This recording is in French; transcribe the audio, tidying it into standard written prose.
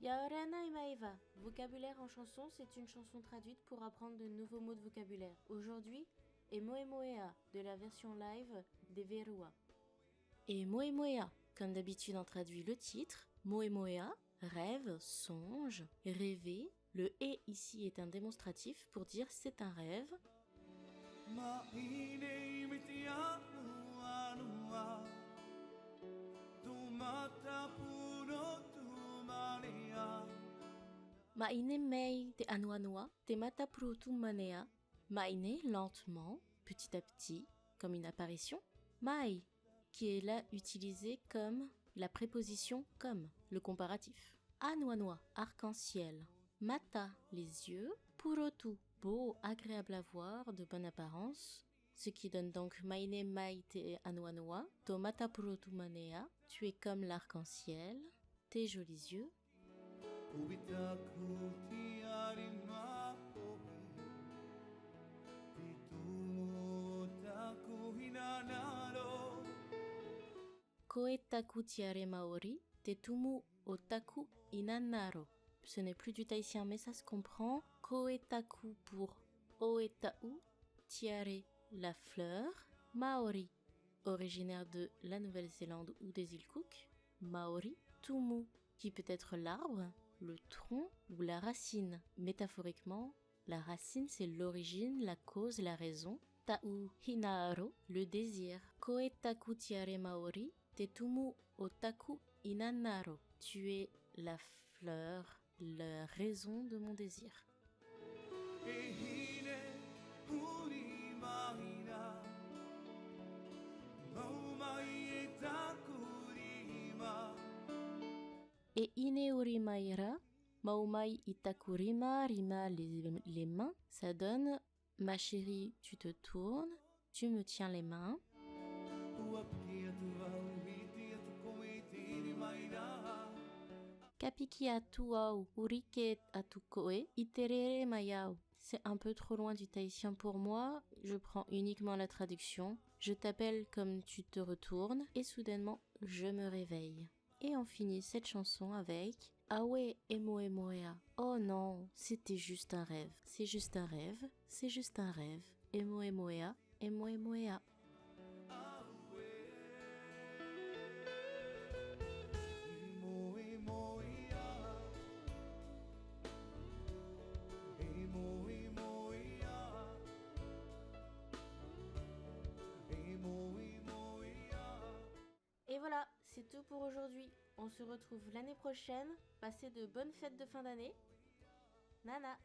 Yaorana Imaiva. Vocabulaire en chanson, c'est une chanson traduite pour apprendre de nouveaux mots de vocabulaire. Aujourd'hui, Emoemoea de la version live des Verua. Et Moemoea, comme d'habitude on traduit le titre. Moemoea, rêve, songe, rêver. Le « et » ici est un démonstratif pour dire c'est un rêve. Maine mei te anuanua, te mataprutu manea. Maine, lentement, petit à petit, comme une apparition. Mai, qui est là utilisé comme la préposition comme, le comparatif. Anuanua, arc-en-ciel. Mata, les yeux. Purotu, beau, agréable à voir, de bonne apparence. Ce qui donne donc Maine mai te anuanua, to mataprutu manea. Tu es comme l'arc-en-ciel. Tes jolis yeux. Koetaku tiare maori, te tumu otaku inanaro. Ce n'est plus du tahitien mais ça se comprend. Koetaku pour oetau, tiare la fleur, maori originaire de la Nouvelle-Zélande ou des îles Cook, maori, tumu qui peut être l'arbre, le tronc ou la racine. Métaphoriquement, la racine c'est l'origine, la cause, la raison. Tau hinaro, le désir. Koetaku tiare maori, te tumu otaku inanaro. Tu es la fleur, la raison de mon désir. Et ineurimaira, maumai itakurima, rima les mains, ça donne ma chérie, tu te tournes, tu me tiens les mains. Kapiki atuau, urike atukoe, iterere mayau. C'est un peu trop loin du tahitien pour moi, je prends uniquement la traduction. Je t'appelle comme tu te retournes et soudainement je me réveille. Et on finit cette chanson avec Awe emoemoea. Oh non, c'était juste un rêve. C'est juste un rêve, c'est juste un rêve. Emoemoea, emoemoea. Et voilà, c'est tout pour aujourd'hui. On se retrouve l'année prochaine. Passez de bonnes fêtes de fin d'année. Nana!